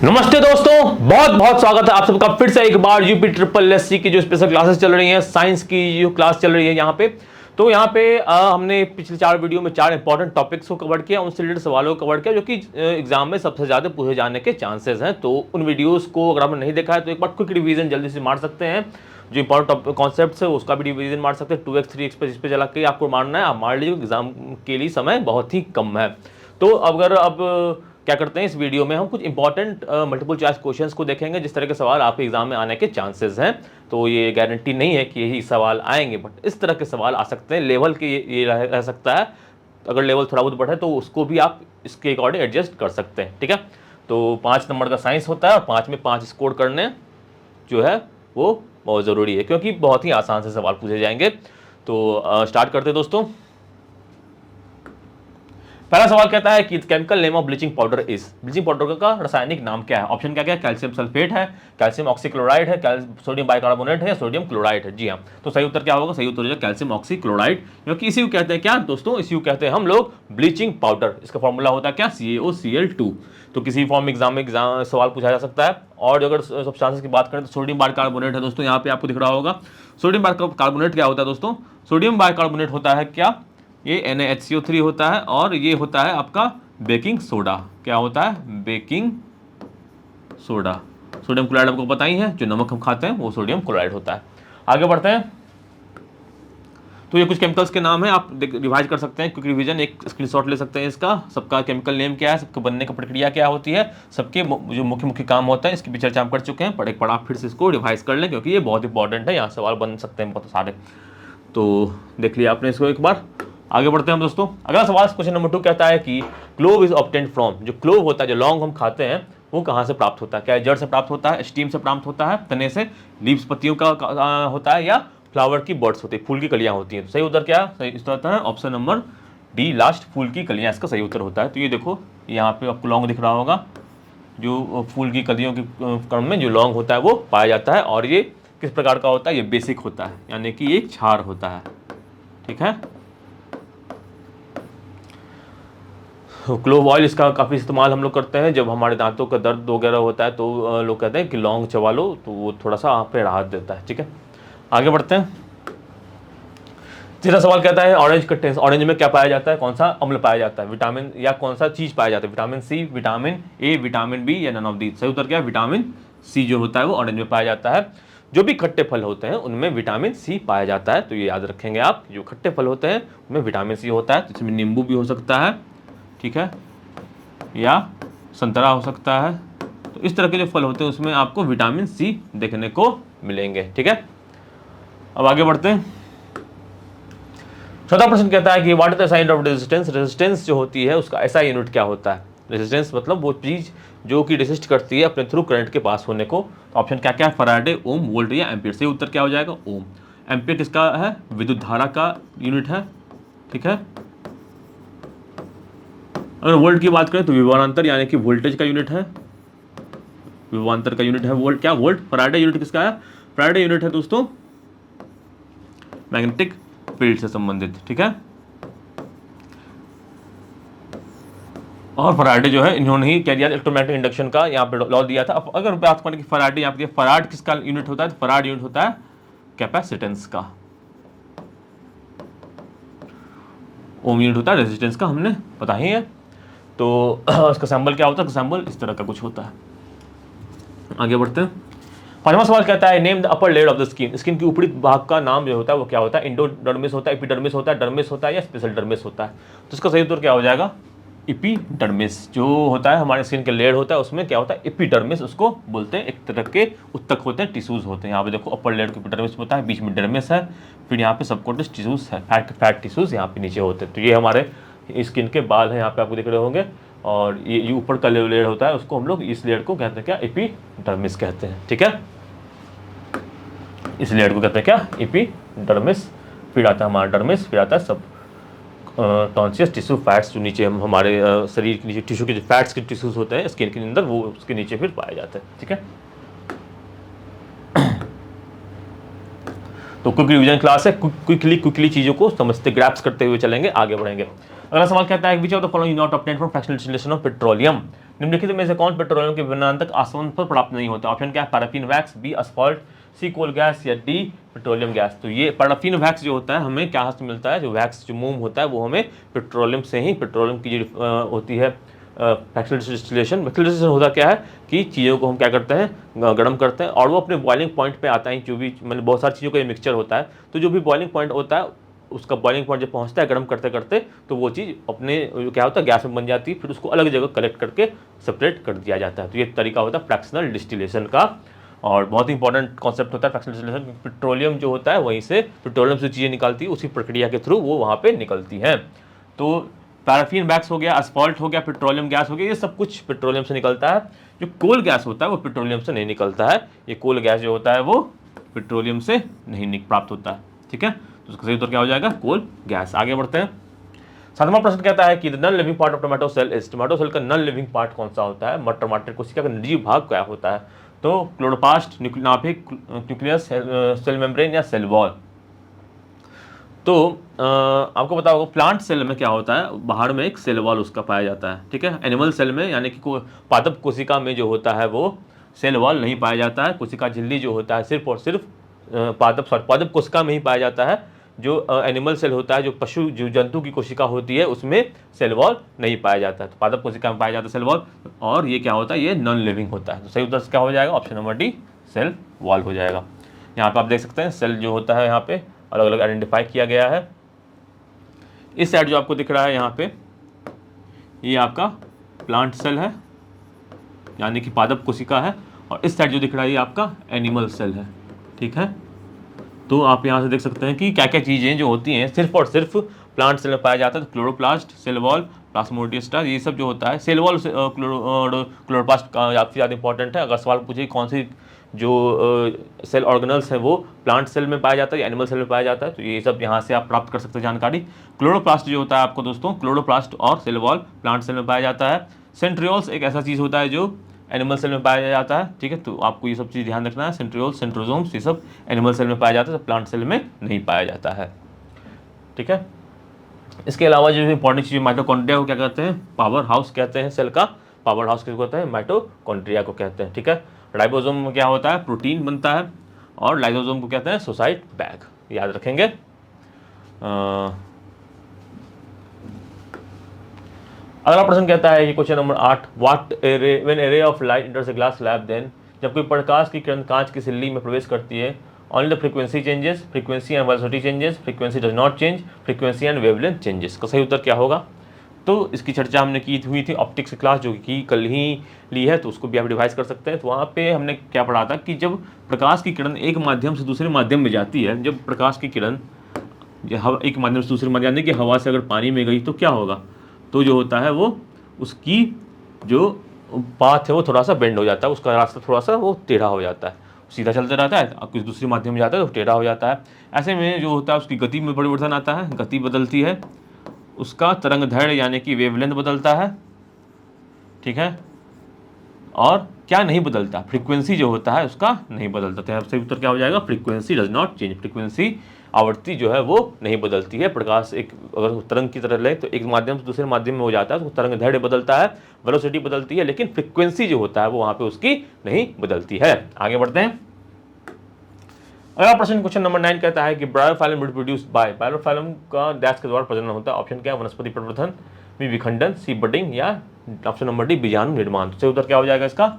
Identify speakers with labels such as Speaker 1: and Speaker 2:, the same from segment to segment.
Speaker 1: नमस्ते दोस्तों, बहुत बहुत स्वागत है आप सबका फिर से एक बार यूपी ट्रिपल एससी की जो स्पेशल क्लासेस चल रही हैं, साइंस की जो क्लास चल रही है यहाँ पे। तो यहाँ पे हमने पिछले 4 वीडियो में 4 इंपॉर्टेंट टॉपिक्स को कवर किया, उनसे रिलेटेड सवालों को कवर किया जो कि एग्जाम में सबसे ज़्यादा पूछे जाने के चांसेस हैं। तो उन वीडियोज़ को अगर आपने नहीं देखा है तो एक बार क्विक रिवीजन जल्दी से मार सकते हैं। जो इंपॉर्टेंट कॉन्सेप्ट्स है उसका भी रिवीजन मार सकते हैं। 2x 3x पे जिस पे चला के आपको मारना है, आप मार लीजिए। एग्जाम के लिए समय बहुत ही कम है। तो अगर अब क्या करते हैं, इस वीडियो में हम कुछ इंपॉर्टेंट मल्टीपल चॉइस क्वेश्चंस को देखेंगे जिस तरह के सवाल आपके एग्जाम में आने के चांसेस हैं। तो ये गारंटी नहीं है कि यही सवाल आएंगे, बट इस तरह के सवाल आ सकते हैं। लेवल के ये रह सकता है, अगर लेवल थोड़ा बहुत बढ़े तो उसको भी आप इसके अकॉर्डिंग एडजस्ट कर सकते हैं। ठीक है, तो 5 नंबर का साइंस होता है और 5 में 5 स्कोर करने जो है वो बहुत ज़रूरी है, क्योंकि बहुत ही आसान से सवाल पूछे जाएंगे। तो स्टार्ट करते हैं दोस्तों। पहला सवाल कहता है कि chemical name of bleaching powder is. Bleaching powder का रासायनिक नाम क्या है? ऑप्शन क्या क्या है? कैल्शियम सल्फेट है, कैल्शियम ऑक्सीक्लोराइड है, सोडियम बाइकार्बोनेट है या सोडियम क्लोराइड है। जी हाँ, तो सही उत्तर क्या होगा? सही उत्तर होगा कैल्शियम ऑक्सीक्लोराइड, क्योंकि इसी को कहते हैं क्या दोस्तों? इसी को कहते हैं हम लोग ब्लीचिंग पाउडर। इसका फॉर्मूला होता है क्या? CaOCl2। तो किसी फॉर्म एग्जाम में सवाल पूछा जा सकता है। और अगर सब्सटेंसेस की बात करें तो सोडियम बाइकार्बोनेट है दोस्तों, यहाँ पे आपको दिख रहा होगा। सोडियम बाइकार्बोनेट क्या होता है दोस्तों? सोडियम बाइकार्बोनेट होता है क्या? ये NaHCO3 होता है और ये होता है आपका बेकिंग सोडा। क्या होता है? Baking soda. सोडियम क्लोराइड आपको पता ही है, जो नमक हम खाते हैं वो सोडियम क्लोराइड होता है। आगे बढ़ते हैं। तो ये कुछ केमिकल्स के नाम है, आप रिवाइज कर सकते हैं। क्विक रिवीजन एक स्क्रीनशॉट ले सकते हैं इसका। सबका केमिकल नेम क्या है, सबके बनने की प्रक्रिया क्या होती है, सबके जो मुख्य मुख्य काम होता है, इसकी भी चर्चा हम कर चुके हैं। एक बार आप फिर से इसको रिवाइज कर लें, क्योंकि ये बहुत इंपॉर्टेंट है। यहाँ सवाल बन सकते हैं बहुत सारे। तो देख लिया आपने इसको एक बार। आगे बढ़ते हैं हम दोस्तों। अगला सवाल क्वेश्चन नंबर 2 कहता है कि क्लोव इज ऑब्टेन्ड फ्रॉम। जो क्लोव होता है, जो लौंग हम खाते हैं, वो कहाँ से प्राप्त होता है? क्या जड़ से प्राप्त होता है, स्टीम से प्राप्त होता है, तने से, लीव्स पत्तियों का होता है, या फ्लावर की बर्ड्स होती है, फूल की कलियां होती हैं? तो सही उत्तर क्या है? सही उत्तर होता है ऑप्शन नंबर डी लास्ट, फूल की कलियां इसका सही उत्तर होता है। तो ये देखो, यहाँ पे आपको लौंग दिख रहा होगा। जो फूल की कलियों के क्रम में जो लौंग होता है वो पाया जाता है। और ये किस प्रकार का होता है? ये बेसिक होता है, यानी कि एक क्षार होता है। ठीक है, क्लोव ऑयल इसका काफ़ी इस्तेमाल हम लोग करते हैं जब हमारे दांतों का दर्द वगैरह होता है। तो लोग कहते हैं कि लौंग चबा लो, तो वो थोड़ा सा आप पे राहत देता है। ठीक है, आगे बढ़ते हैं। तीसरा सवाल कहता है ऑरेंज का टेस्ट। ऑरेंज में क्या पाया जाता है? कौन सा अम्ल पाया जाता है? विटामिन या कौन सा चीज़ पाया जाता है? Vitamin C, vitamin A, vitamin B या नन ऑफ दीज? सही उत्तर क्या है? विटामिन सी जो होता है वो ऑरेंज में पाया जाता है। जो भी खट्टे फल होते हैं उनमें विटामिन सी पाया जाता है, तो ये याद रखेंगे आप। जो खट्टे फल होते हैं उनमें विटामिन सी होता है। तो इसमें नींबू भी हो सकता है, ठीक है, या संतरा हो सकता है। तो इस तरह के जो फल होते हैं उसमें आपको विटामिन सी देखने को मिलेंगे। ठीक है, अब आगे बढ़ते हैं। चौथा प्रश्न कहता है कि what is the sign of resistance. Resistance जो होती है उसका ऐसा यूनिट क्या होता है? रेजिस्टेंस मतलब वो चीज जो कि रेजिस्ट करती है अपने थ्रू करंट के पास होने को। ऑप्शन क्या क्या है? फैराडे, ओम, वोल्ट या एम्पियर? सही उत्तर क्या हो जाएगा? ओम। एम्पियर किसका है? विद्युत धारा का यूनिट है। ठीक है, अगर वोल्ट की बात करें तो विभवांतर यानी कि वोल्टेज का यूनिट है। विभवांतर का यूनिट है वोल्ट। क्या? वोल्ट। फैराडे यूनिट किसका है? फैराडे यूनिट है दोस्तों मैग्नेटिक फील्ड से संबंधित। ठीक है, और फैराडे जो है इन्होंने ही क्या दिया? इलेक्ट्रोमैग्नेटिक इंडक्शन का यहाँ पे लॉ दिया था। अब अगर बात करें कि फैराडे यहाँ पे फैराड किसका यूनिट होता है? तो फैराड यूनिट होता है कैपेसिटेंस का। ओम यूनिट होता है रेजिस्टेंस का, हमने पता ही है। तो उसका सिंबल क्या होता है? सिंबल इस तरह का कुछ होता है। आगे बढ़ते हैं। पांचवा सवाल कहता है name the upper layer of the skin. Skin की ऊपरी भाग का नाम जो होता है वो क्या होता है? इंडोडर्मिस होता है, एपिडर्मिस होता है, डर्मिस होता है या स्पेशल डर्मिस होता है? तो इसका सही उत्तर क्या हो जाएगा? एपिडर्मिस। जो होता है हमारे स्किन के लेयर होता है उसमें क्या होता है? एपिडर्मिस उसको बोलते हैं। एक तरह के उत्तक होते हैं, टिश्यूज होते हैं। यहाँ पे देखो अपर लेयर के एपिडर्मिस होता है, बीच में डर्मिस है, फिर यहाँ पे सबकोटिस टिश्यूज है, फैट टिश्यूज यहाँ पे नीचे होते हैं। तो ये हमारे स्किन के बाल हैं, यहाँ पे आपको दिख रहे होंगे। और ये ऊपर का लेयर होता है उसको हम लोग इस लेयर को कहते हैं क्या? एपिडर्मिस कहते हैं। ठीक है, इस लेयर को कहते हैं क्या? एपिडर्मिस। फिर आता है हमारा डर्मिस, फिर आता है सब कॉन्शियस टिश्यू फैट्स, जो नीचे हम हमारे शरीर के नीचे टिश्यू के जो फैट्स के टिश्यूज होते हैं स्किन के अंदर, वो उसके नीचे फिर पाए जाते हैं। ठीक है, तो क्विक रिवीजन क्लास है। क्विकली चीज़ों को समझते ग्रैप्स करते हुए चलेंगे, आगे बढ़ेंगे। अगला सवाल कहता है which of the following not obtained from fractional distillation of petroleum. निम्नलिखित में से कौन पेट्रोलियम के विमानांतक आसवन पर प्राप्त नहीं होता? ऑप्शन क्या है? पैराफिन वैक्स, बी असफॉल्ट, सी कोल गैस या डी पेट्रोलियम गैस। तो ये पैराफिन वैक्स जो होता है हमें क्या से मिलता है? जो वैक्स जो मोम होता है वो हमें पेट्रोलियम से ही, पेट्रोलियम की जो होती है फ्रैक्शनल डिस्टिलेशन। फ्रैक्शनल डिस्टिलेशन होता क्या है कि चीज़ों को हम क्या करते हैं, गर्म करते हैं और वो अपने बॉइलिंग पॉइंट पे आता है। जो भी मतलब बहुत सारी चीज़ों का ये मिक्सचर होता है, तो जो भी बॉइलिंग पॉइंट होता है उसका बॉइलिंग पॉइंट जब पहुंचता है गर्म करते करते, तो वो चीज़ अपने क्या होता है गैस में बन जाती है, फिर उसको अलग जगह कलेक्ट करके सेपरेट कर दिया जाता है। तो ये तरीका होता है फ्रैक्शनल डिस्टिलेशन का, और बहुत ही इंपॉर्टेंट कॉन्सेप्ट होता है फ्रैक्शनल डिस्टिलेशन। पेट्रोलियम जो होता है वहीं से पेट्रोलियम से चीज़ें निकलती है, उसी प्रक्रिया के थ्रू वो वहाँ पे निकलती हैं। तो पैराफिन वैक्स हो गया, असफॉल्ट हो गया, पेट्रोलियम गैस हो गया, ये सब कुछ पेट्रोलियम से निकलता है। जो कोल गैस होता है वो पेट्रोलियम से नहीं निकलता है। ये कोल गैस जो होता है वो पेट्रोलियम से नहीं प्राप्त होता है। ठीक है, तो उसका सही उत्तर क्या हो जाएगा? Coal gas. आगे बढ़ते हैं। 7वां प्रश्न कहता है कि the non living part of tomato cell is, tomato cell का नॉन लिविंग पार्ट कौन सा होता है? टमाटर कोशिका का निर्जीव भाग क्या होता है? तो क्लोरोप्लास्ट, नाभिक, न्यूक्लियस, सेल मेम्ब्रेन या सेल वॉल। तो आपको पता होगा प्लांट सेल में क्या होता है, बाहर में एक सेल वॉल उसका पाया जाता है। ठीक है, एनिमल सेल में यानी कि पादप कोशिका में जो होता है वो सेल वॉल नहीं पाया जाता है। कोशिका झिल्ली जो होता है सिर्फ और सिर्फ पादप कोशिका में ही पाया जाता है। जो एनिमल सेल होता है, जो पशु जो जंतु की कोशिका होती है, उसमें सेल वॉल नहीं पाया जाता है। तो पादप कोशिका में पाया जाता है सेल वॉल, और ये क्या होता है? ये नॉन लिविंग होता है। तो सही उत्तर क्या हो जाएगा? Option number D, cell wall हो जाएगा। यहाँ पे आप देख सकते हैं सेल जो होता है यहाँ पे अलग अलग आइडेंटिफाई किया गया है। इस साइड जो आपको दिख रहा है यहाँ पे, ये आपका प्लांट सेल है यानी कि पादप कोशिका है, और इस साइड जो दिख रहा है ये आपका एनिमल सेल है। ठीक है, तो आप यहाँ से देख सकते हैं कि क्या क्या चीज़ें जो होती हैं सिर्फ और सिर्फ प्लांट सेल में पाया जाता है। तो क्लोरोप्लास्ट, सेल वॉल, प्लाज्मोडियस्टा, ये सब जो होता है। सेल वॉल क्लोरोप्लास्ट काफ़ी ज़्यादा इंपॉर्टेंट है। अगर सवाल पूछे कौन सी जो सेल ऑर्गेनल्स हैं वो प्लांट सेल में पाया जाता है या एनिमल सेल में पाया जाता है, तो ये सब यहाँ से आप प्राप्त कर सकते हैं जानकारी। क्लोरोप्लास्ट जो होता है आपको दोस्तों, क्लोरोप्लास्ट और सेल वॉल प्लांट सेल में पाया जाता है। सेंट्रियोल्स एक ऐसा चीज़ होता है जो एनिमल सेल में पाया जाता है। ठीक है, तो आपको ये सब चीज़ ध्यान रखना है। सेंट्रियोल्स, सेंट्रोजोम्स, ये सब एनिमल सेल में पाया जाता है, प्लांट सेल में नहीं पाया जाता है। ठीक है, इसके अलावा जो इंपॉर्टेंट चीज़ माइटोकॉन्ड्रिया को क्या कहते हैं? पावर हाउस कहते हैं। सेल का पावर हाउस किसको कहते हैं? माइटोकॉन्ड्रिया को कहते हैं। ठीक है, राइबोसोम में क्या होता है? प्रोटीन बनता है, और लाइसोसोम को कहते हैं सुसाइड बैग। याद रखेंगे। अगला प्रश्न कहता है, ये question number 8, what are when a ray of light enters a glass slab then, जब कोई प्रकाश की किरण कांच की सिल्ली में प्रवेश करती है, only the frequency changes, frequency and velocity changes, frequency does not change, frequency and wavelength changes. का सही उत्तर क्या होगा? तो इसकी चर्चा हमने की हुई थी ऑप्टिक्स क्लास जो कि कल ही ली है, तो उसको भी आप रिवाइज कर सकते हैं। तो वहाँ पे हमने क्या पढ़ा था कि जब प्रकाश की किरण एक माध्यम से दूसरे माध्यम में जाती है, जब प्रकाश की किरण एक माध्यम से दूसरे माध्यम यानी कि हवा से अगर पानी में गई तो क्या होगा? तो जो होता है वो उसकी जो पाथ है वो थोड़ा सा बेंड हो जाता है, उसका रास्ता थोड़ा सा वो टेढ़ा हो जाता है, सीधा चलता रहता है, अब किसी दूसरे माध्यम में जाता है तो टेढ़ा हो जाता है। ऐसे में जो होता है उसकी गति में परिवर्तन आता है, गति बदलती है, उसका तरंग दैर्घ्य यानी कि वेवलेंथ बदलता है। ठीक है, और क्या नहीं बदलता? फ्रीक्वेंसी जो होता है उसका नहीं बदलता। तो सही उत्तर क्या हो जाएगा? Frequency does not change. Frequency आवृत्ति जो है वो नहीं बदलती है। प्रकाश एक अगर तरंग की तरह ले तो एक माध्यम से दूसरे माध्यम में हो जाता है, तो तरंग दैर्घ्य बदलता है, वेलोसिटी बदलती है, लेकिन फ्रीक्वेंसी जो होता है वो वहाँ पे उसकी नहीं बदलती है। आगे बढ़ते हैं। अगला प्रश्न क्वेश्चन नंबर 9 कहता है कि ब्रायोफाइलम रिप्रोड्यूस्ड बाय, ब्रायोफाइलम का डैश के द्वारा प्रजनन होता है। ऑप्शन क्या है? वनस्पति प्रवर्धन, बी विखंडन, सी बडिंग, या ऑप्शन नंबर डी बीजाणु निर्माण। तो सही उत्तर क्या हो जाएगा इसका?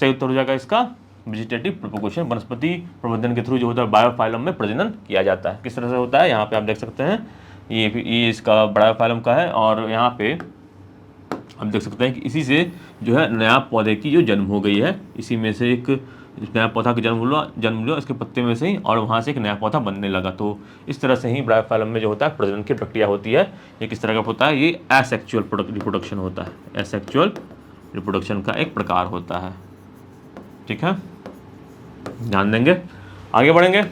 Speaker 1: सही उत्तर हो जाएगा इसका वेजिटेटिव प्रोपगेशन। वनस्पति प्रवर्धन के थ्रू जो होता है बायोफाइलम में प्रजनन किया जाता है। किस तरह से होता है? यहाँ पे आप देख सकते हैं, ये इसका ब्रायोफाइलम का है, और यहाँ पे आप देख सकते हैं कि इसी से जो है नया पौधे की जो जन्म हो गई है, इसी में से एक नया पौधा का जन्म हुआ इसके पत्ते में से ही, और वहाँ से एक नया पौधा बनने लगा। तो इस तरह से ही ब्रायोफाइलम में जो होता है प्रजनन की प्रक्रिया होती है। ये किस तरह का होता है? ये एसेक्सुअल रिप्रोडक्शन होता है। एसेक्सुअल रिप्रोडक्शन का एक प्रकार होता है। ठीक है, ध्यान देंगे। आगे बढ़ेंगे।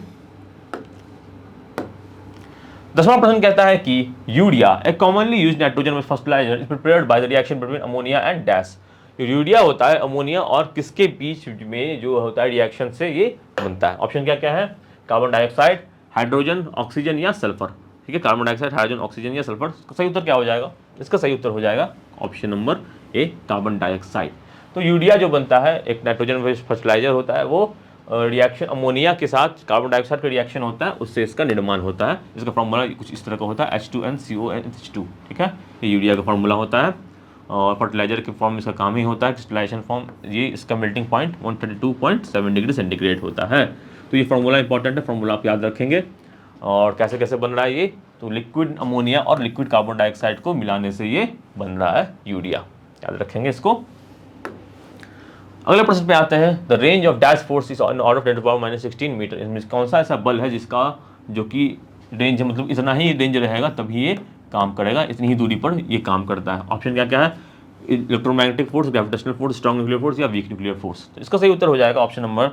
Speaker 1: 10वां प्रश्न कहता है कि urea, a commonly used nitrogen fertiliser, is prepared by the reaction between ammonia and dash. Urea होता है अमोनिया और किसके बीच में जो होता है रिएक्शन से ये बनता है। ऑप्शन क्या क्या है? कार्बन डाइऑक्साइड, हाइड्रोजन, ऑक्सीजन या सल्फर। ठीक है, कार्बन डाइऑक्साइड, हाइड्रोजन, ऑक्सीजन या सल्फर। सही उत्तर क्या हो जाएगा? इसका सही उत्तर हो जाएगा option number A carbon dioxide. तो यूरिया जो बनता है एक नाइट्रोजन बेस्ड फर्टिलाइजर होता है, वो रिएक्शन अमोनिया के साथ कार्बन डाइऑक्साइड का रिएक्शन होता है, उससे इसका निर्माण होता है। इसका फार्मूला कुछ इस तरह का होता है H2NCONH2, ठीक है, ये यूरिया का फार्मूला होता है। और फर्टिलाइजर के फॉर्म में इसका काम ही होता है क्रिस्टलाइजेशन फॉर्म, ये इसका मेल्टिंग पॉइंट 132.7 डिग्री सेंटीग्रेड होता है। तो ये फार्मूला इंपॉर्टेंट है, फार्मूला आप याद रखेंगे। और कैसे कैसे बन रहा है ये, तो लिक्विड अमोनिया और लिक्विड कार्बन डाइऑक्साइड को मिलाने से ये बन रहा है यूरिया, याद रखेंगे इसको। अगले प्रश्न पे आते हैं, the range of dash force is on order of 10⁻⁻16 metre. इसमें कौन सा ऐसा बल है जिसका जो कि रेंज है, मतलब इतना ही रेंज रहेगा तभी ये काम करेगा, इतनी ही दूरी पर ये काम करता है। ऑप्शन क्या क्या है, electromagnetic force, gravitational force, strong nuclear force या वीक न्यूक्लियर फोर्स। तो इसका सही उत्तर हो जाएगा ऑप्शन नंबर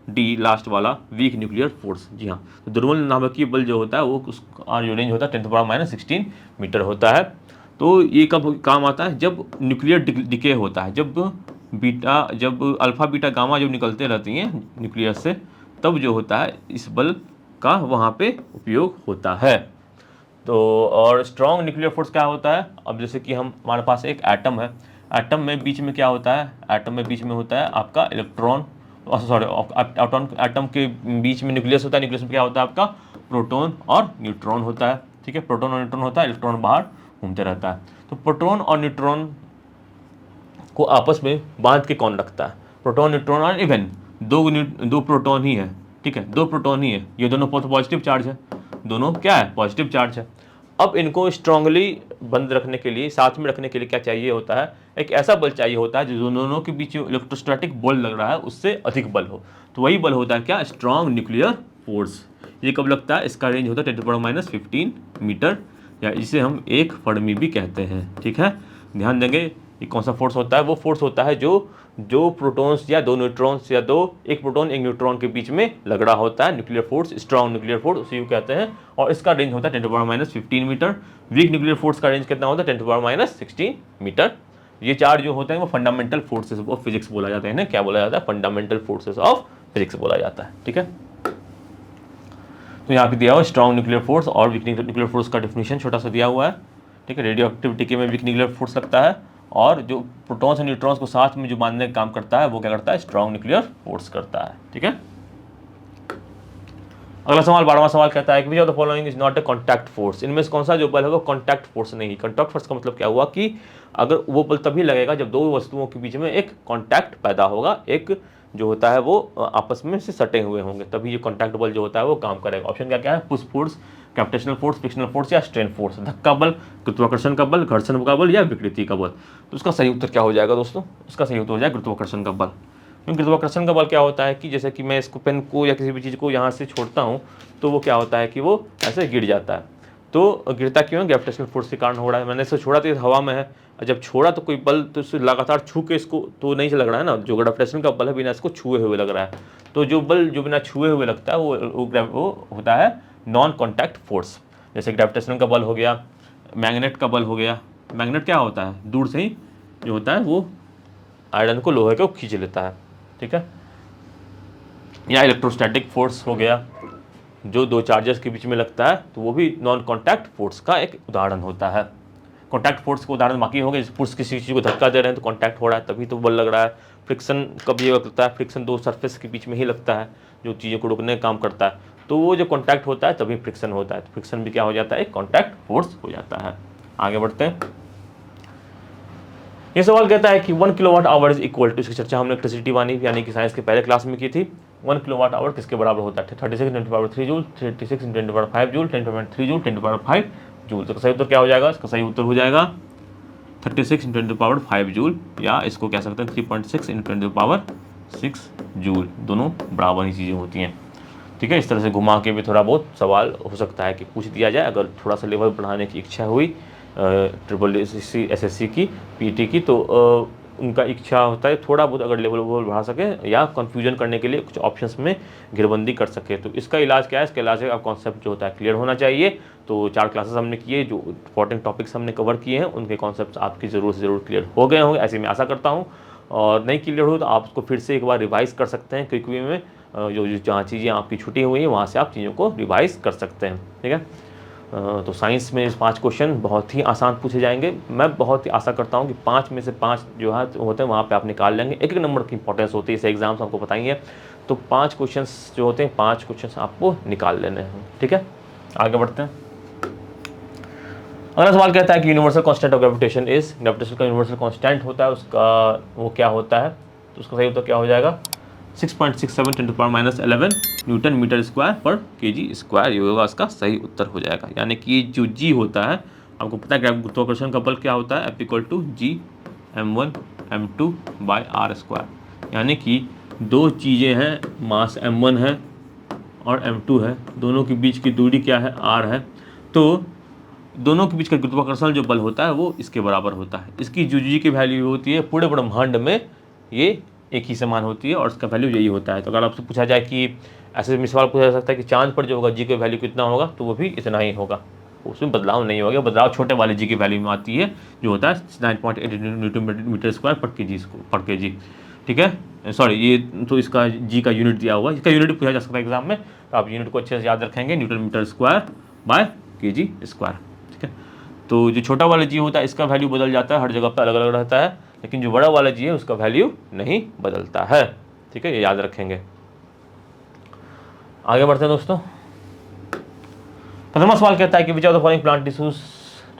Speaker 1: डी, लास्ट वाला, वीक न्यूक्लियर फोर्स। जी हाँ, तो दुर्बल नाभिकीय बल जो होता है वो उसका जो रेंज होता है 10⁻16 मीटर होता है। तो ये कब काम आता है, जब न्यूक्लियर डिके होता है, जब अल्फा बीटा गामा जब निकलते रहती हैं न्यूक्लियस से, तब जो होता है इस बल का वहाँ पे उपयोग होता है। तो और स्ट्रॉन्ग न्यूक्लियर फोर्स क्या होता है, अब जैसे कि हमारे पास एक एटम है, एटम में बीच में क्या होता है, एटम में बीच में होता है आपका इलेक्ट्रॉन, सॉरी एटम के बीच में न्यूक्लियस होता है, न्यूक्लियस में क्या होता है आपका प्रोटॉन और न्यूट्रॉन होता है, ठीक है, प्रोटॉन और न्यूट्रॉन होता है, इलेक्ट्रॉन बाहर घूमते रहता है। तो प्रोटॉन और न्यूट्रॉन को आपस में बांध के कौन रखता है, प्रोटॉन न्यूट्रॉन और इवन दो प्रोटॉन ही है, ठीक है, दो प्रोटॉन ही है, ये दोनों पॉजिटिव चार्ज है, दोनों क्या है, पॉजिटिव चार्ज है। अब इनको स्ट्रांगली बंद रखने के लिए, साथ में रखने के लिए क्या चाहिए होता है, एक ऐसा बल चाहिए होता है जो दोनों के बीच इलेक्ट्रोस्टैटिक बल लग रहा है उससे अधिक बल हो। तो वही बल होता है क्या, स्ट्रॉन्ग न्यूक्लियर फोर्स। ये कब लगता है, इसका रेंज होता है 10⁻15 मीटर, या इसे हम एक फर्मी भी कहते हैं, ठीक है। ध्यान देंगे ये कौन सा फोर्स होता है, वो फोर्स होता है जो प्रोटॉन्स या दो न्यूट्रॉन्स या एक प्रोटॉन एक न्यूट्रॉन के बीच में लग रहा होता है, nuclear force, strong nuclear force उसे यूँ कहते हैं। और इसका रेंज होता है 10⁻15 मीटर। वीक न्यूक्लियर फोर्स का रेंज कितना होता है, 10⁻16 मीटर। ये चार जो होते हैं वो फंडामेंटल फोर्सेस ऑफ फिजिक्स बोला जाता है ना, क्या बोला जाता है, फंडामेंटल फोर्सेस ऑफ फिजिक्स बोला जाता है, ठीक है। तो यहाँ पे दिया हुआ स्ट्रॉन्ग न्यूक्लियर फोर्स और वीक न्यूक्लियर फोर्स का डेफिनेशन छोटा सा दिया हुआ है, ठीक है। रेडियो एक्टिविटी के में वीक न्यूक्लियर फोर्स लगता है, और जो प्रोटॉन्स और न्यूट्रॉन्स को साथ में जो बांधने का काम करता है वो क्या करता है, स्ट्रॉन्ग न्यूक्लियर फोर्स करता है, ठीक है। अगला सवाल 12वां सवाल कहता है कि which of the following is not a contact force. इनमें से कौन सा जो बल होगा कॉन्टैक्ट फोर्स नहीं। कॉन्टैक्ट फोर्स का मतलब क्या हुआ कि अगर वो बल तभी लगेगा जब दो वस्तुओं के बीच में एक कॉन्टैक्ट पैदा होगा, एक जो होता है वो आपस में से सटे हुए होंगे, तभी ये कॉन्टैक्ट बल जो होता है वो काम करेगा। ऑप्शन क्या क्या है, push force, gravitational force, frictional force या स्ट्रेन फोर्स, धक्का बल, गुरुत्वाकर्षण का बल, घर्षण का बल या विकृति का बल। तो उसका सही उत्तर क्या हो जाएगा दोस्तों, उसका सही उत्तर हो जाएगा गुरुत्वाकर्षण का बल। क्योंकि गुरुत्वाकर्षण का बल क्या होता है कि जैसे कि मैं इसको पेन को या किसी भी चीज़ को यहाँ से छोड़ता हूँ तो वो क्या होता है कि वो ऐसे गिर जाता है। तो गिरता क्यों है, ग्रेविटेशनल फोर्स के कारण हो रहा है। मैंने इसको छोड़ा तो हवा में है, जब छोड़ा तो कोई बल तो इससे लगातार छू के इसको तो नहीं लग रहा है ना, जो ग्रेविटेशन का बल है बिना इसको छुए हुए लग रहा है। तो जो बल जो बिना छुए हुए लगता है वो होता है नॉन कॉन्टैक्ट फोर्स। जैसे ग्रेविटेशन का बल हो गया, मैग्नेट का बल हो गया। मैग्नेट क्या होता है, दूर से ही जो होता है वो आयरन को, लोहे को खींच लेता है, ठीक है। या इलेक्ट्रोस्टैटिक फोर्स हो गया जो दो चार्जेस के बीच में लगता है, तो वो भी नॉन कॉन्टैक्ट फोर्स का एक उदाहरण होता है। कॉन्टैक्ट फोर्स का उदाहरण बाकी हो गए, पुरुष किसी चीज़ को धक्का दे रहे हैं तो कॉन्टैक्ट हो रहा है तभी तो बल लग रहा है। फ्रिक्शन कब ये लगता है, फ्रिक्शन दो सरफेस के बीच में ही लगता है जो चीज़ों को रोकने का काम करता है, तो वो जो कॉन्टैक्ट होता है तभी फ्रिक्शन होता है, तो फ्रिक्शन भी क्या हो जाता है, एक कॉन्टैक्ट फोर्स हो जाता है। आगे बढ़ते हैं। ये सवाल कहता है कि 1 kilowatt hour is equal to, इसकी चर्चा हमने इलेक्ट्रिसिटी वानी यानी कि साइंस के पहले क्लास में की थी। 1 किलोवाट आवर किसके बराबर होता है, 36 × 10⁻³ जूल, 36 × 10⁵ जूल, 10⁻³ जूल, 10⁵ जूल। तो सही उत्तर क्या हो जाएगा, इसका सही उत्तर हो जाएगा 36 × 10⁵ जूल, या इसको कह सकते हैं 3.6 × 10⁻6 जूल। दोनों बराबर ही चीज़ें होती हैं, ठीक है। इस तरह से घुमा के भी थोड़ा बहुत सवाल हो सकता है कि पूछ दिया जाए, अगर थोड़ा सा लेवल बढ़ाने की इच्छा हुई SSC की, PT की, तो उनका इच्छा होता है थोड़ा बहुत अगर लेवल बढ़ा सके या कन्फ्यूजन करने के लिए कुछ ऑप्शंस में घेरबंदी कर सके। तो इसका इलाज क्या है, इसका इलाज है आप कॉन्सेप्ट जो होता है क्लियर होना चाहिए। तो 4 क्लासेस हमने किए, जो इंपॉर्टेंट टॉपिक्स हमने कवर किए हैं उनके कॉन्सेप्ट आपकी ज़रूर से ज़रूर क्लियर हो गए होंगे, ऐसे मैं आशा करता हूँ। और नहीं क्लियर हो तो आप उसको फिर से एक बार रिवाइज़ कर सकते हैं, क्विक वे में जो जहाँ चीज़ें आपकी छुटी हुई हैं वहाँ से आप चीज़ों को रिवाइज़ कर सकते हैं, ठीक है। तो साइंस में 5 क्वेश्चन बहुत ही आसान पूछे जाएंगे। मैं बहुत ही आशा करता हूँ कि 5 में से 5 जो है होते हैं वहाँ पे आप निकाल लेंगे। एक एक नंबर की इंपॉर्टेंस होती है, इसे एग्जाम्स आपको बताएंगे। तो 5 क्वेश्चंस जो होते हैं, 5 क्वेश्चंस आपको निकाल लेने हैं। ठीक है, आगे बढ़ते हैं। अगला सवाल कहता है कि universal constant of gravitation is, gravitation का यूनिवर्सल कांस्टेंट होता है उसका वो क्या होता है, तो उसका सही उत्तर क्या हो जाएगा 6.67 × 10⁻11 न्यूटन मीटर स्क्वायर पर केजी स्क्वायर, ये होगा इसका सही उत्तर हो जाएगा। यानी कि जो जी होता है, आपको पता है गुरुत्वाकर्षण का बल क्या होता है, F = G m1 m2/r²। यानी कि दो चीज़ें हैं, मास m1 है और m2 है, दोनों के बीच की दूरी क्या है, r है। तो दोनों के बीच का गुरुत्वाकर्षण जो बल होता है वो इसके बराबर होता है। इसकी जो जी की वैल्यू होती है पूरे ब्रह्मांड में ये एक ही समान होती है और इसका वैल्यू यही होता है। तो अगर आपसे पूछा जाए कि ऐसे में सवाल पूछा जा सकता है कि चांद पर जो होगा जी की वैल्यू कितना होगा, तो वो भी इतना ही होगा, उसमें बदलाव नहीं होगा। बदलाव छोटे वाले जी की वैल्यू में आती है जो होता है 9.8 न्यूटन मीटर स्क्वायर पर केजी। ठीक है, सॉरी ये तो इसका जी का यूनिट दिया हुआ है, इसका यूनिट पूछा जा सकता है एग्जाम में, तो आप यूनिट को अच्छे से याद रखेंगे, newton metre square by kg square. ठीक है, तो जो छोटा वाला जी होता है इसका वैल्यू बदल जाता है, हर जगह पर अलग अलग रहता है, लेकिन जो बड़ा वाला जी है उसका वैल्यू नहीं बदलता है। ठीक है, ये याद रखेंगे। आगे बढ़ते हैं दोस्तों। प्रथम सवाल कहता है कि which of the following plant tissues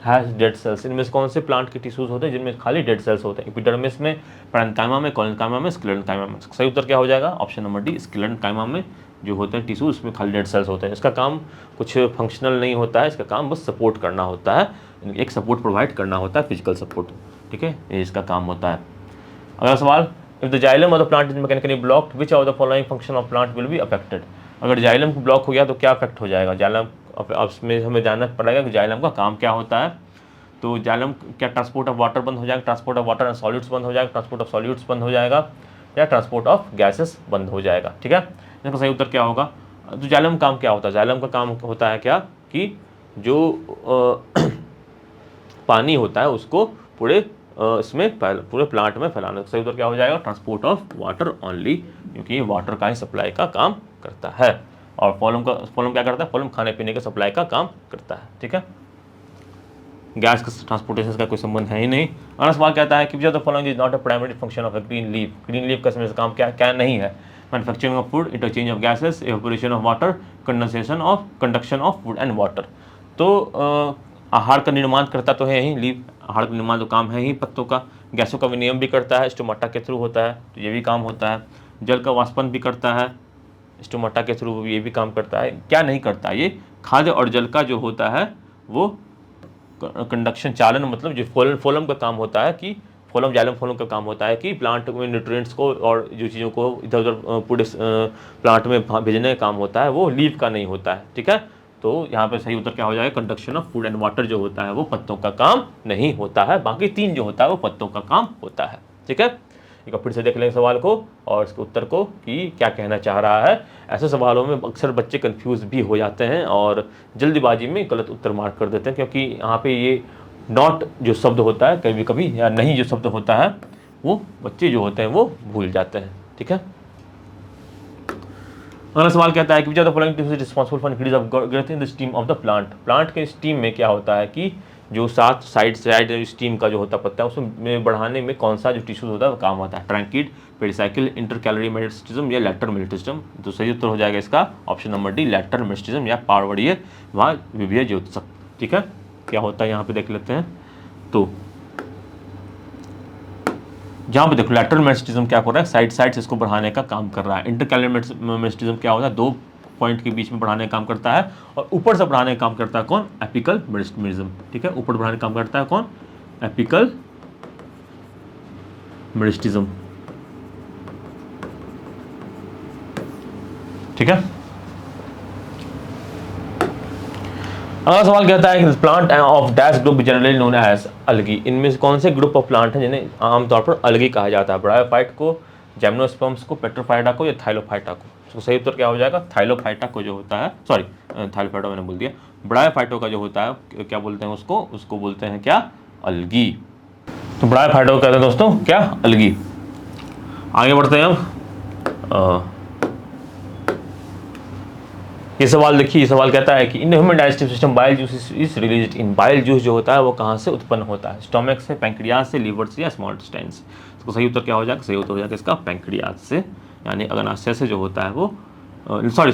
Speaker 1: has dead cells, इनमें से कौन से प्लांट के टिश्यूज होते हैं जिनमें खाली डेड सेल्स होते हैं, एपिडर्मिस में, पैरेन्काइमा में, कोलेनकाइमा में, स्क्लेरेन्काइमा में। सही उत्तर क्या हो जाएगा, ऑप्शन नंबर डी, स्क्लेरेन्काइमा में जो होते हैं टिश्यू उसमें खाली डेड सेल्स होते हैं। इसका काम कुछ फंक्शनल नहीं होता है, इसका काम बस सपोर्ट करना होता है, एक सपोर्ट प्रोवाइड करना होता है, फिजिकल सपोर्ट। ठीक है, ये इसका काम होता है। अगला सवाल, if the xylem of the plant is mechanically blocked which of the following function of plant will be affected. अगर जाइलम ब्लॉक हो गया तो क्या अफेक्ट हो जाएगा, जाइलम, अब इसमें हमें जानना पड़ेगा कि जाइलम का काम क्या होता है। तो जाइलम क्या, ट्रांसपोर्ट ऑफ वाटर बंद हो जाएगा, transport of water and solutes बंद हो जाएगा, ट्रांसपोर्ट ऑफ सॉल्यूट्स बंद हो जाएगा, या ट्रांसपोर्ट ऑफ गैसेस बंद हो जाएगा। ठीक है, इसका सही उत्तर क्या होगा। तो जाइलम काम क्या होता है, जाइलम का काम होता है क्या कि जो पानी होता है उसको पूरे इसमें पूरे प्लांट में फैलाना। सही उत्तर क्या हो जाएगा, ट्रांसपोर्ट ऑफ वाटर ओनली, क्योंकि ये वाटर का ही सप्लाई का काम करता है। और फॉलम क्या करता है, फॉलम खाने पीने के सप्लाई का काम करता है। ठीक है, गैस का ट्रांसपोर्टेशन का कोई संबंध है ही नहीं। अगला सवाल कहता है कि which of the following is not a primary function of a green leaf, green leaf का इसमें से काम क्या नहीं है, manufacturing of food, interchange of gases, evaporation of water, conduction of food and water. तो आहार का निर्माण करता तो है ही लीफ, आहार का निर्माण तो काम है ही पत्तों का, गैसों का विनिमय भी करता है, स्टोमाटा के थ्रू होता है, तो ये भी काम होता है, जल का वाष्पन भी करता है स्टोमाटा के थ्रू, ये भी काम करता है। क्या नहीं करता, ये खाद्य और जल का जो होता है वो कंडक्शन, चालन, मतलब जो फोलम का काम होता है कि जाइलम फोलम का काम होता है कि प्लांट में न्यूट्रिएंट्स को और जो चीज़ों को इधर उधर पूरे प्लांट में भेजने का काम होता है, वो लीफ का नहीं होता है। ठीक है, तो यहाँ पे सही उत्तर क्या हो जाएगा, conduction of food and water जो होता है वो पत्तों का काम नहीं होता है, बाकी 3 जो होता है वो पत्तों का काम होता है। ठीक है, एक बार फिर से देख लेंगे सवाल को और इसके उत्तर को कि क्या कहना चाह रहा है। ऐसे सवालों में अक्सर बच्चे कंफ्यूज भी हो जाते हैं और जल्दबाजी में गलत उत्तर मार्क कर देते हैं, क्योंकि यहाँ पे ये नॉट जो शब्द होता है कभी कभी, या नहीं जो शब्द होता है वो बच्चे जो होते हैं वो भूल जाते हैं। ठीक है, अगला सवाल कहता है कि which of the following tissues is responsible for increase of growth in the steam of the plant. Plant के स्टीम में क्या होता है कि जो साइड स्टीम का जो होता पत्ता है उसमें बढ़ाने में कौन सा जो टिश्यूज होता है वो काम आता है, ट्रैंकिड, पेरिसाइकिल, इंटरकैलरी मेरिस्टेम या लैटरल मेरिस्टेम। तो सही उत्तर हो जाएगा इसका option number D, lateral meristem या पार्वड़ीय विभीय ज्योतक। ठीक है, क्या होता है यहाँ पे देख लेते हैं। तो जहाँ पे देखो लैटरल मेरिस्टेम क्या कर रहा है, साइड से इसको बढ़ाने का काम कर रहा है। इंटरकैलरी मेरिस्टेम क्या होता है, 2 पॉइंट के बीच में बढ़ाने का काम करता है, और ऊपर से बढ़ाने का काम करता है कौन, एपिकल मेरिस्टेम। ठीक है, ऊपर बढ़ाने का काम करता है कौन, एपिकल मेरिस्टेम। ठीक है, अगला सवाल कहता है कि plant of dash group generally known as algae, इनमें से कौन से ग्रुप ऑफ प्लांट हैं जिन्हें आमतौर पर अलगी कहा जाता है, ब्रायोफाइट को, जिम्नोस्पर्म्स को, पेट्रोफाइटा को या थाइलोफाइटा को। तो सही उत्तर क्या हो जाएगा, थाइलोफाइटा को जो होता है, सॉरी थाइलोफाइटा मैंने बोल दिया, ब्रायोफाइटो का जो होता है क्या बोलते हैं उसको बोलते हैं क्या, अलगी। तो ब्रायोफाइटो को कहते हैं दोस्तों क्या, अलगी। आगे बढ़ते हैं अब ये सवाल देखिए, ये सवाल कहता है कि in human digestive system bile juice is released in, bile juice जो होता है वो कहाँ से उत्पन्न होता है, स्टोमक से, पैंक्रियाज से, लीवर से या स्मॉल इंटेस्टाइन से। तो सही उत्तर क्या हो जाएगा, सही उत्तर हो जाएगा इसका पैंक्रियाज से, यानी अग्नाशय से जो होता है वो सॉरी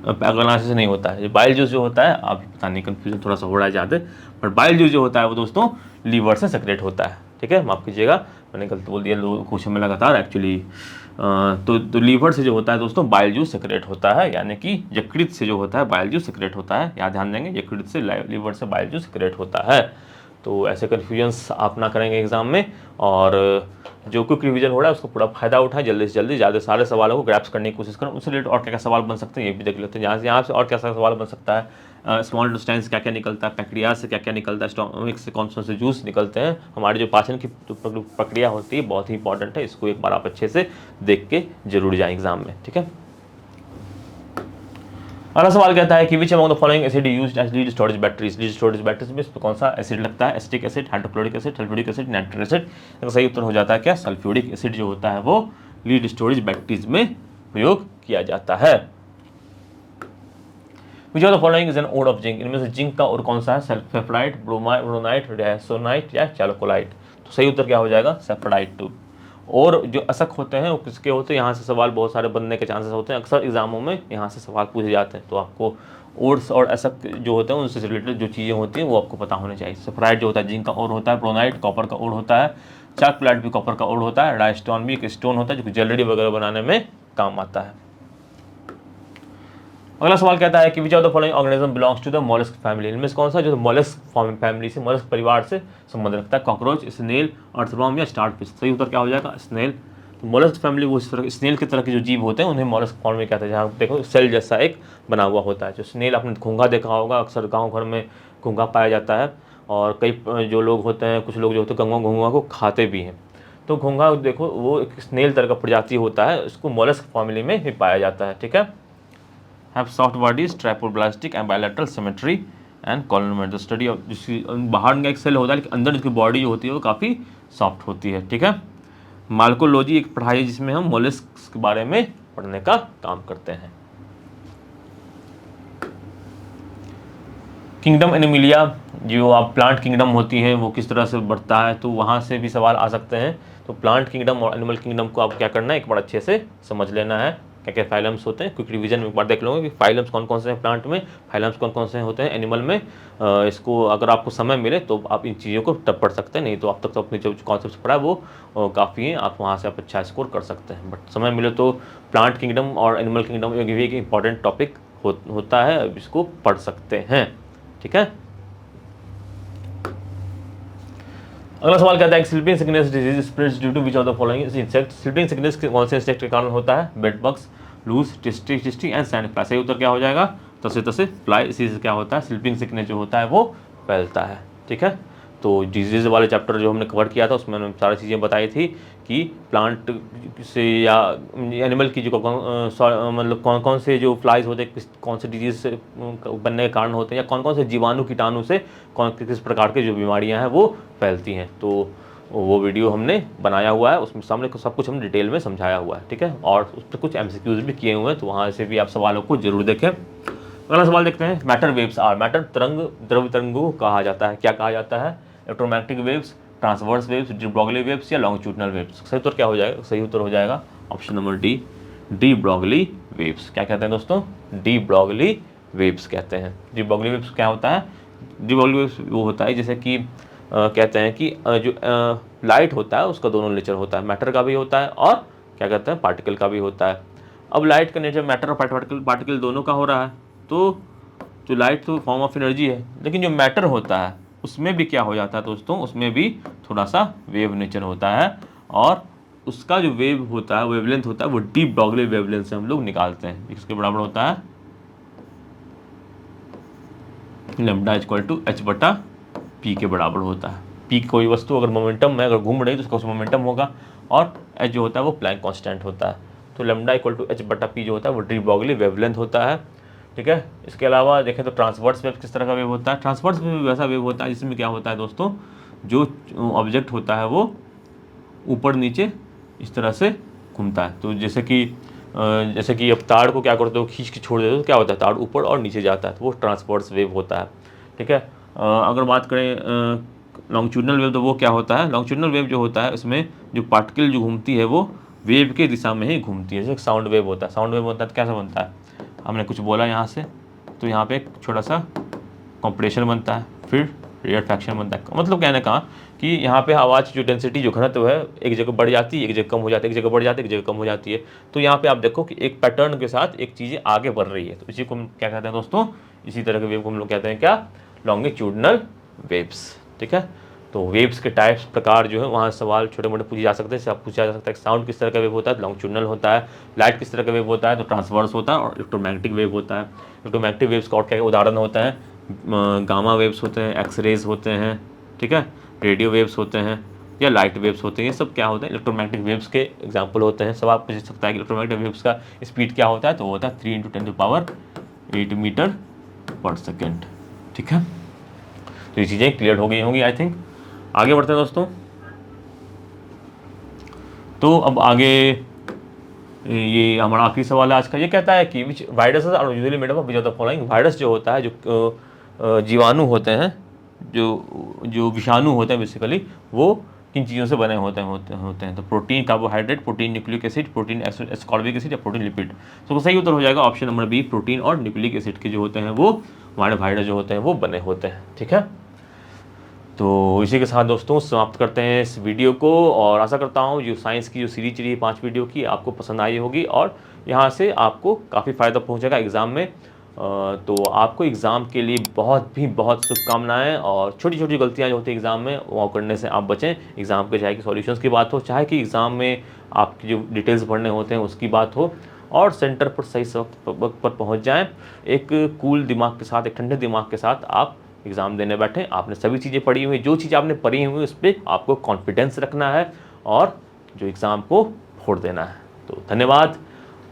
Speaker 1: अग्नाशय से नहीं होता है। बाइल जूस जो होता है, आप पता नहीं कंफ्यूजन थोड़ा सा हो रहा है ज़्यादा, बट बाइल जूस जो होता है वो दोस्तों लीवर से सेक्रेट होता है। ठीक है, माफ़ कीजिएगा मैंने गलत बोल दिया क्वेश्चन में लगातार एक्चुअली। तो लीवर से जो होता है दोस्तों बाइल जूस सेक्रेट होता है, यानी कि यकृत से जो होता है बाइल जूस सेक्रेट होता है। याद ध्यान देंगे, यकृत से लीवर से बाइल जूस सेक्रेट होता है। तो ऐसे कन्फ्यूजन्स आप ना करेंगे एग्जाम में, और जो क्विक रिवीजन हो रहा है उसको पूरा फायदा उठाएं, जल्दी से जल्दी ज़्यादा सारे सवालों को ग्रैप्स करने की कोशिश करें। उससे रिलेटेड और क्या क्या सवाल बन सकते हैं ये भी देख लेते हैं। यहाँ से और क्या सवाल बन सकता है, स्मॉल इंटेस्टाइन से क्या क्या निकलता है, पैंक्रियाज से क्या क्या निकलता है, स्टोमक से कौन से जूस निकलते हैं। हमारी जो पाचन की प्रक्रिया होती है बहुत ही इंपॉर्टेंट है, इसको एक बार आप अच्छे से देख के जरूर जाएं एग्जाम में। ठीक है, अगला सवाल कहता है कि which among the following acid used as lead storage batteries, lead storage batteries में कौन सा एसिड लगता है, acetic acid, hydrochloric acid, sulphuric acid, nitric acid. तो सही उत्तर हो जाता है क्या, सल्फ्यूरिक एसिड जो होता है वो लीड स्टोरेज बैटरीज में प्रयोग किया जाता है। Which of the following is anode of zinc, इनमें से जिंक का और कौन सा है, सल्फेफ्राइड, ब्रोमाइट, डायसोनाइट या चैलोकोलाइट। तो सही उत्तर क्या हो जाएगा, सल्फेराइड। और जो अशक होते हैं वो किसके होते हैं, यहाँ से सवाल बहुत सारे बनने के चांसेस होते हैं, अक्सर एग्जामों में यहाँ से सवाल पूछे जाते हैं। तो आपको ओड्स और अशक जो होते हैं उनसे रिलेटेड जो चीज़ें होती हैं वो आपको पता होनी चाहिए। सल्फराइड जो होता है जिंक का और होता है, ब्रोनाइट कॉपर का और होता है, चार्कोलाइट भी कॉपर का और होता है, डायस्टोन भी एक स्टोन होता है जो ज्वेलरी वगैरह बनाने में काम आता है। अगला सवाल कहता है कि which of the following organism belongs to the mollusc family, इनमें से कौन सा जो मोलस्क फैमिली से, मोलस्क परिवार से संबंध रखता है, कॉकरोच, स्नेल, अर्थवर्म या स्टारफिश। सही उत्तर क्या हो जाएगा, स्नेल। तो मोलस्क फैमिली वो इस तरह स्नेल की तरह के जो जीव होते हैं उन्हें मोलस्क फॉर्म में कहते हैं, जहाँ देखो सेल जैसा एक बना हुआ होता है। जो स्नेल आपने घोंघा देखा होगा, अक्सर गाँव घर में घोंघा पाया जाता है, और कई जो लोग होते हैं, कुछ लोग जो होते हैं घोंघा को खाते भी हैं। तो घोंघा देखो वो एक स्नेल तरह का प्रजाति होता है, उसको मोलस्क फैमिली में भी पाया जाता है। ठीक है, have soft bodies, triploblastic and bilateral symmetry and coelomate. The study of, जिसकी बाहर का एक सेल होता है लेकिन अंदर जिसकी बॉडी जो होती है वो काफ़ी सॉफ्ट होती है। ठीक है, मार्कोलॉजी एक पढ़ाई है जिसमें हम मोलस्क के बारे में पढ़ने का काम करते हैं। किंगडम एनिमिलिया जो आप प्लांट किंगडम होती है वो किस तरह से बढ़ता है, तो वहाँ से भी सवाल आ सकते हैं। तो प्लांट किंगडम और एनिमल किंगडम को आप क्या करना है, एक बार अच्छे से समझ लेना है, क्या क्या फाइलम्स होते हैं। क्विक रिवीजन में एक बार देख लोगे कि फाइलम्स कौन कौन से हैं प्लांट में, फाइलम्स कौन कौन से होते हैं एनिमल में। इसको अगर आपको समय मिले तो आप इन चीज़ों को टप पढ़ सकते हैं, नहीं तो आप तक तो अपने जो कॉन्सेप्ट पढ़ा है वो काफ़ी हैं, आप वहाँ से आप अच्छा स्कोर कर सकते हैं। बट समय मिले तो प्लांट किंगडम और एनिमल किंगडम ये भी एक इंपॉर्टेंट टॉपिक होता है, इसको पढ़ सकते हैं। ठीक है, अगला सवाल कहता है sleeping sickness disease spreads due to which of the following insect. Sleeping sickness कौन से इंसेक्ट के कारण होता है, bed bugs, louse, tsetse and sand fly. सही उत्तर क्या हो जाएगा, तसे फ्लाई। इसी से क्या होता है, स्लीपिंग सिकनेस जो होता है वो फैलता है। ठीक है, तो डिजीज वाले चैप्टर जो हमने कवर किया था उसमें हमने सारी चीज़ें बताई थी कि प्लांट से या एनिमल की जो मतलब कौन कौन से जो फ्लाइज होते हैं कौन से डिजीज से बनने के कारण होते हैं, या कौन कौन से जीवाणु कीटाणु से किस प्रकार की जो बीमारियां हैं वो फैलती हैं। तो वो वीडियो हमने बनाया हुआ है, उसमें सामने सब कुछ हमने डिटेल में समझाया हुआ है। ठीक है, और उस पर कुछ MCQs भी किए हुए हैं, तो वहाँ से भी आप सवालों को जरूर देखें। अगला सवाल देखते हैं, मैटर वेव्स आर, मैटर तरंग द्रव्य तरंगों को कहा जाता है, क्या कहा जाता है, electromagnetic waves, transverse waves, de Broglie waves या लॉन्गिट्यूडनल वेव्स। सही उत्तर क्या हो जाएगा, सही उत्तर हो जाएगा option number D, de Broglie waves. क्या कहते हैं दोस्तों, डी ब्रॉगली वेव्स कहते हैं। डी ब्रॉगली वेव्स क्या होता है, डी ब्रॉगली वेव्स वो होता है जैसे कि कहते हैं कि जो लाइट होता है उसका दोनों नेचर होता है, मैटर का भी होता है और क्या कहते हैं पार्टिकल का भी होता है। अब लाइट का नेचर मैटर और पार्टिकल दोनों का हो रहा है, तो जो लाइट तो फॉर्म ऑफ एनर्जी है, लेकिन जो मैटर होता है उसमें भी क्या हो जाता है दोस्तों, उसमें भी थोड़ा सा वेव नेचर होता है, और उसका जो वेव होता है वेवलेंथ होता है वो डी ब्रॉगली वेवलेंथ से हम लोग निकालते हैं। इसके बराबर होता है लैम्डा इक्वल टू h बटा पी के बराबर होता है। पी कोई वस्तु अगर मोमेंटम में अगर घूम रही है तो उसका मोमेंटम होगा, और h जो होता है वो प्लैंक कांस्टेंट होता है। तो लैम्डा इक्वल टू h बटा पी जो होता है वो डी ब्रॉगली वेवलेंथ होता है। ठीक है, इसके अलावा देखें तो ट्रांसवर्स वेव किस तरह का वेव होता है, ट्रांसवर्स वेव वैसा वेव होता है जिसमें क्या होता है दोस्तों, जो ऑब्जेक्ट होता है वो ऊपर नीचे इस तरह से घूमता है। तो जैसे कि जैसे कि अब तार को क्या करते हो, खींच के छोड़ देते हो तो क्या होता है, तार ऊपर और नीचे जाता है, तो वो ट्रांसवर्स वेव होता है। ठीक है, अगर बात करें लॉन्गिट्यूडनल वेव, तो वो क्या होता है, लॉन्गिट्यूडनल वेव जो होता है उसमें जो पार्टिकल जो घूमती है वो वेव के दिशा में ही घूमती है। जैसे साउंड वेव होता है, साउंड वेव होता है तो कैसा बनता है, हमने कुछ बोला यहाँ से तो यहाँ पे एक छोटा सा कॉम्प्रेशन बनता है, फिर रिफ्रैक्शन बनता है। मतलब कहने का कि यहाँ पे आवाज़ जो डेंसिटी जो घनत्व है एक जगह बढ़ जाती है, एक जगह कम हो जाती है, एक जगह बढ़ जाती है, एक जगह कम हो जाती है। तो यहाँ पे आप देखो कि एक पैटर्न के साथ एक चीज़ें आगे बढ़ रही है, तो इसी को हम क्या कहते हैं दोस्तों, इसी तरह के वेव को हम लोग कहते हैं क्या, लॉन्गिट्यूडनल वेव्स। ठीक है, तो वेव्स के टाइप्स प्रकार जो है वहाँ सवाल छोटे मोटे पूछे जा सकते हैं। जैसे आप पूछा जा सकता है साउंड किस तरह का वेव होता है, लॉन्गिट्यूडनल होता है, लाइट किस तरह का वेव होता है तो ट्रांसवर्स होता है, और इलेक्ट्रोमैग्नेटिक वेव होता है। इलेक्ट्रोमैग्नेटिक वेव्स का और क्या उदाहरण होता है, गामा वेव्स होते हैं, एक्सरेज होते हैं, ठीक है, रेडियो वेव्स होते हैं या लाइट वेव्स होते हैं, ये सब क्या होते हैं, इलेक्ट्रोमैग्नेटिक वेव्स के एग्जाम्पल होते हैं। सवाल पूछ सकता है कि इलेक्ट्रोमैग्नेटिक वेव्स का स्पीड क्या होता है, तो वो होता है 3 × 10⁸ मीटर पर सेकेंड। ठीक है, तो ये चीज़ें क्लियर हो गई होंगी आई थिंक। आगे बढ़ते हैं दोस्तों। तो अब आगे ये हमारा आखिरी सवाल है आज का। ये कहता है कि which viruses are usually made up of which of the following. Virus जो होता है, जो जीवाणु होते हैं, जो विषाणु होते हैं बेसिकली, वो किन चीज़ों से बने होते हैं। तो protein, carbohydrate, protein nucleic acid, protein ascorbic acid या प्रोटीन लिपिड। तो सही उत्तर हो जाएगा ऑप्शन नंबर बी, प्रोटीन और न्यूक्लिक एसिड के जो होते हैं वो हमारे वायरस जो होते हैं वो बने होते हैं। ठीक है, तो इसी के साथ दोस्तों समाप्त करते हैं इस वीडियो को, और आशा करता हूँ जो साइंस की जो सीरीज चली है 5 वीडियो की आपको पसंद आई होगी और यहाँ से आपको काफ़ी फ़ायदा पहुँचेगा एग्ज़ाम में। तो आपको एग्ज़ाम के लिए बहुत शुभकामनाएं, और छोटी छोटी गलतियाँ जो होती है एग्ज़ाम में वो करने से आप बचें। एग्ज़ाम के चाहे कि सॉल्यूशंस की बात हो, चाहे कि एग्ज़ाम में आपकी जो डिटेल्स पढ़ने होते हैं उसकी बात हो, और सेंटर पर सही वक्त पर पहुँच जाएँ। एक कूल दिमाग के साथ, एक ठंडे दिमाग के साथ आप एग्ज़ाम देने बैठे। आपने सभी चीज़ें पढ़ी हुई, जो चीज़ आपने पढ़ी हुई उस पर आपको कॉन्फिडेंस रखना है और जो एग्ज़ाम को फोड़ देना है। तो धन्यवाद,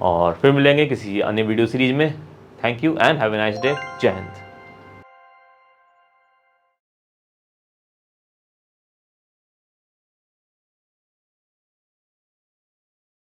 Speaker 1: और फिर मिलेंगे किसी अन्य वीडियो सीरीज में। Thank you and have a nice day. जय हिंद।